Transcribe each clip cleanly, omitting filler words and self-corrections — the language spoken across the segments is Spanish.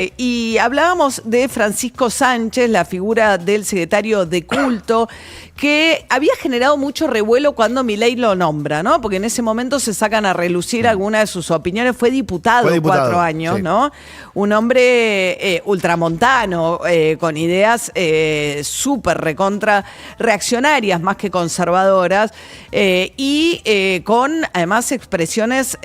Y hablábamos de Francisco Sánchez, la figura del secretario de culto, que había generado mucho revuelo cuando Milei lo nombra, ¿no? Porque en ese momento se sacan a relucir algunas de sus opiniones. Fue diputado 4 años, sí, ¿no? Un hombre ultramontano, con ideas súper recontra reaccionarias, más que conservadoras, y con además expresiones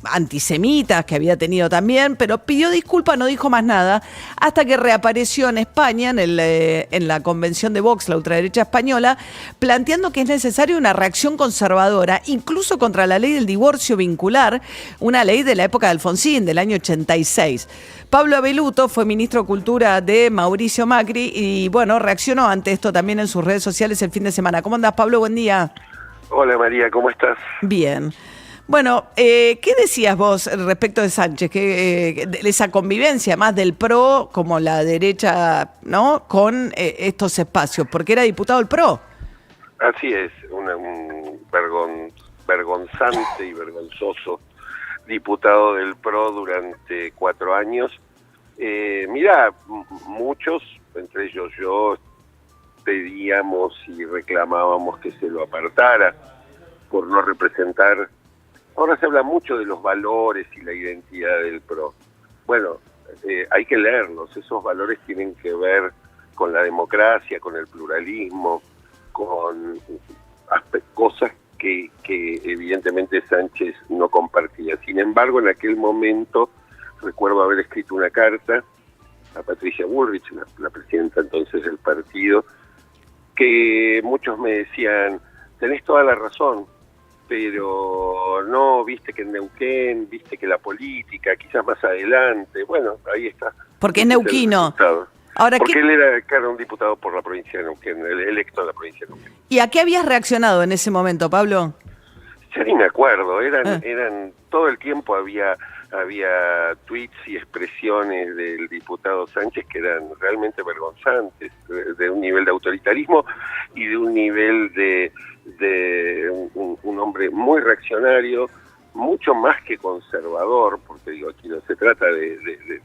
antisemitas que había tenido también, pero pidió disculpas, no dijo más nada, hasta que reapareció en España, en la convención de Vox, la ultraderecha española, planteando que es necesaria una reacción conservadora, incluso contra la ley del divorcio vincular, una ley de la época de Alfonsín, del año 86. Pablo Abeluto fue ministro de Cultura de Mauricio Macri y, bueno, reaccionó ante esto también en sus redes sociales el fin de semana. ¿Cómo andás, Pablo? Buen día. Hola, María, ¿cómo estás? Bien. Bueno, ¿qué decías vos respecto de Sánchez? Que de esa convivencia más del PRO como la derecha, ¿no? Con estos espacios, porque era diputado del PRO. Así es, un vergonzante y vergonzoso diputado del PRO durante 4 años. Mirá, muchos, entre ellos yo, pedíamos y reclamábamos que se lo apartara por no representar. Ahora se habla mucho de los valores y la identidad del PRO. Bueno, hay que leerlos. Esos valores tienen que ver con la democracia, con el pluralismo, con cosas que evidentemente Sánchez no compartía. Sin embargo, en aquel momento recuerdo haber escrito una carta a Patricia Bullrich, la presidenta entonces del partido, que muchos me decían, tenés toda la razón, pero no, viste que en Neuquén, viste que la política, quizás más adelante, bueno, ahí está. Porque es neuquino. Ahora, porque él era un diputado por la provincia de Neuquén, electo de la provincia de Neuquén. ¿Y a qué habías reaccionado en ese momento, Pablo? Ya ni me acuerdo, eran todo el tiempo había tweets y expresiones del diputado Sánchez que eran realmente vergonzantes, de un nivel de autoritarismo y de un nivel de un hombre muy reaccionario, mucho más que conservador, porque digo, aquí no se trata de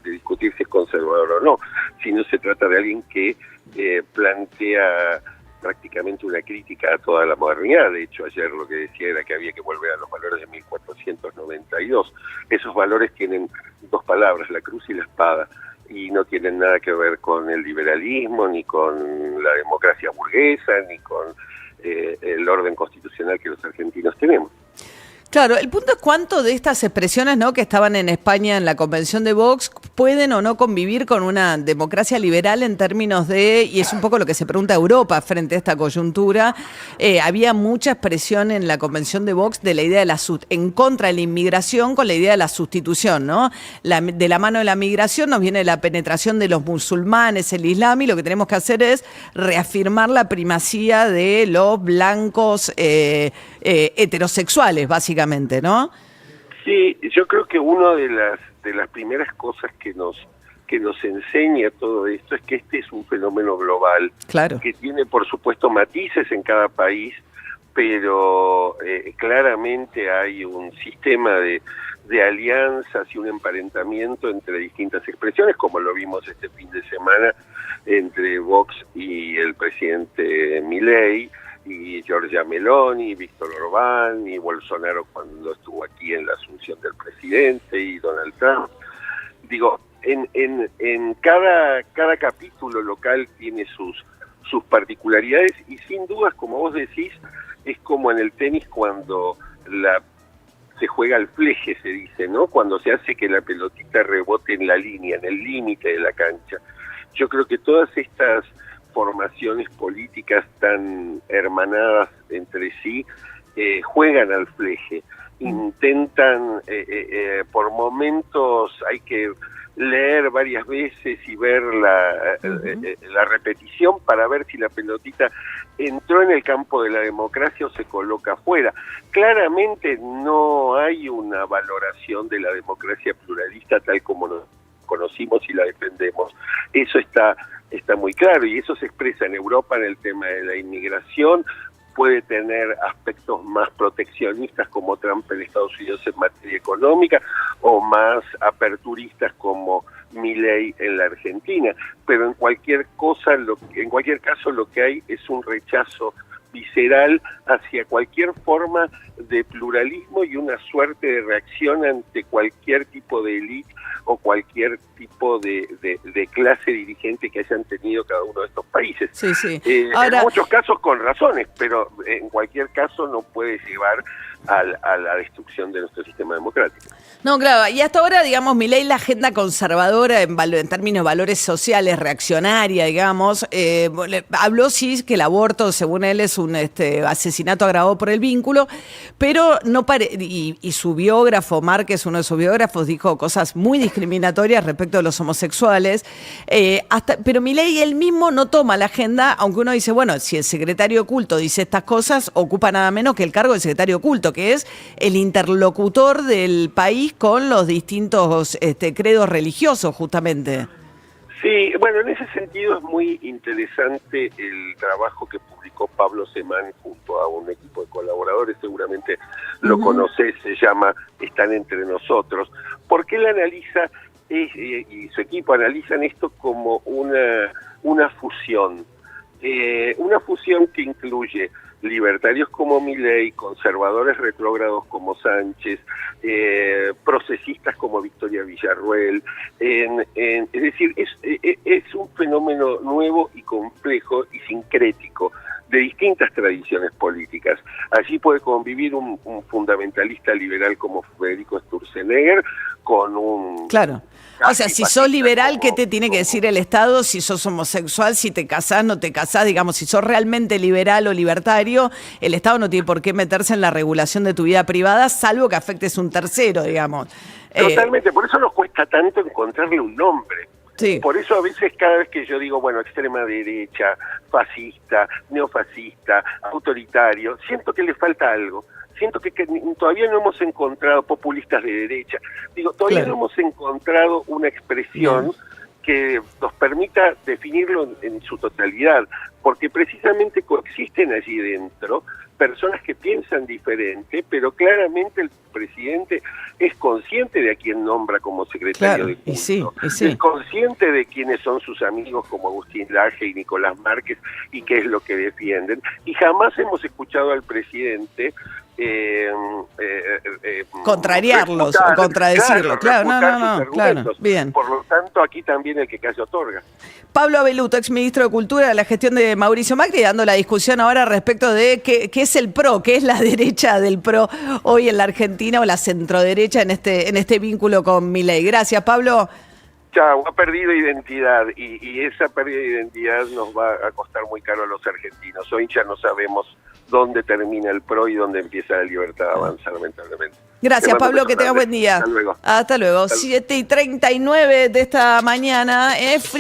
discutir si es conservador o no, sino se trata de alguien que plantea prácticamente una crítica a toda la modernidad. De hecho, ayer lo que decía era que había que volver a los valores de 1492. Esos valores tienen 2 palabras, la cruz y la espada, y no tienen nada que ver con el liberalismo, ni con la democracia burguesa, ni con el orden constitucional que los argentinos tenemos. Claro, el punto es cuánto de estas expresiones, ¿no?, que estaban en España en la convención de Vox pueden o no convivir con una democracia liberal en términos de, y es un poco lo que se pregunta Europa frente a esta coyuntura, había mucha expresión en la convención de Vox de la idea de en contra de la inmigración con la idea de la sustitución, ¿no? De la mano de la migración nos viene la penetración de los musulmanes, el islam, y lo que tenemos que hacer es reafirmar la primacía de los blancos heterosexuales, básicamente. ¿No? Sí, yo creo que una de las primeras cosas que nos enseña todo esto es que este es un fenómeno global, claro, que tiene por supuesto matices en cada país, pero claramente hay un sistema de alianzas y un emparentamiento entre distintas expresiones, como lo vimos este fin de semana entre Vox y el presidente Milei, y Giorgia Meloni, Víctor Orbán y Bolsonaro cuando estuvo aquí en la asunción del presidente, y Donald Trump. Digo, en cada capítulo local tiene sus particularidades, y sin dudas, como vos decís, es como en el tenis cuando se juega al fleje, se dice, ¿no? Cuando se hace que la pelotita rebote en la línea, en el límite de la cancha. Yo creo que todas estas formaciones políticas tan hermanadas entre sí juegan al fleje, intentan, por momentos hay que leer varias veces y ver la repetición para ver si la pelotita entró en el campo de la democracia o se coloca afuera. Claramente no hay una valoración de la democracia pluralista tal como nos conocimos y la defendemos. Eso está muy claro, y eso se expresa en Europa en el tema de la inmigración. Puede tener aspectos más proteccionistas como Trump en Estados Unidos en materia económica, o más aperturistas como Milei en la Argentina, pero en cualquier caso lo que hay es un rechazo visceral hacia cualquier forma de pluralismo y una suerte de reacción ante cualquier tipo de élite o cualquier tipo de clase dirigente que hayan tenido cada uno de estos países. Sí, sí. Ahora, en muchos casos con razones, pero en cualquier caso no puede llevar a la destrucción de nuestro sistema democrático. No, claro, y hasta ahora, digamos, Milei, la agenda conservadora en términos de valores sociales, reaccionaria, digamos, habló sí que el aborto, según él, es un asesinato agravado por el vínculo, pero no y su biógrafo, Márquez, uno de sus biógrafos, dijo cosas muy discriminatorias respecto a los homosexuales, pero Milei él mismo no toma la agenda, aunque uno dice, bueno, si el secretario oculto dice estas cosas, ocupa nada menos que el cargo del secretario oculto, que es el interlocutor del país con los distintos credos religiosos, justamente. Sí, bueno, en ese sentido es muy interesante el trabajo que publicó Pablo Semán junto a un equipo de colaboradores, seguramente lo conocés, se llama Están entre nosotros, porque él analiza, y su equipo analizan esto como una fusión que incluye libertarios como Milei, conservadores retrógrados como Sánchez, procesistas como Victoria Villarruel. Es decir, es un fenómeno nuevo y complejo y sincrético de distintas tradiciones políticas. Allí puede convivir un fundamentalista liberal como Federico Sturzenegger con un... Claro. O sea, si sos liberal, ¿qué te tiene que decir el Estado? Si sos homosexual, si te casás, no te casás, digamos, si sos realmente liberal o libertario, el Estado no tiene por qué meterse en la regulación de tu vida privada, salvo que afectes un tercero, digamos. Totalmente, por eso nos cuesta tanto encontrarle un nombre. Sí. Por eso a veces cada vez que yo digo, bueno, extrema derecha, fascista, neofascista, autoritario, siento que le falta algo. Siento que todavía no hemos encontrado populistas de derecha. Digo, todavía no hemos encontrado una expresión que nos permita definirlo en su totalidad, porque precisamente coexisten allí dentro personas que piensan diferente, pero claramente el presidente es consciente de a quién nombra como secretario de culto, es consciente de quiénes son sus amigos como Agustín Laje y Nicolás Márquez y qué es lo que defienden, y jamás hemos escuchado al presidente contrariarlos o contradecirlos. Claro, bien. Por lo tanto, aquí también el que calla otorga. Pablo Abeluto, exministro de Cultura de la gestión de Mauricio Macri, dando la discusión ahora respecto de qué es el PRO, qué es la derecha del PRO hoy en la Argentina o la centroderecha en este vínculo con Milei. Gracias, Pablo. Chau, ha perdido identidad y esa pérdida de identidad nos va a costar muy caro a los argentinos. Hoy ya no sabemos dónde termina el PRO y dónde empieza la libertad de avanzar, lamentablemente. Gracias, Pablo, que tengas buen día. Hasta luego. Hasta luego. 7:39 de esta mañana.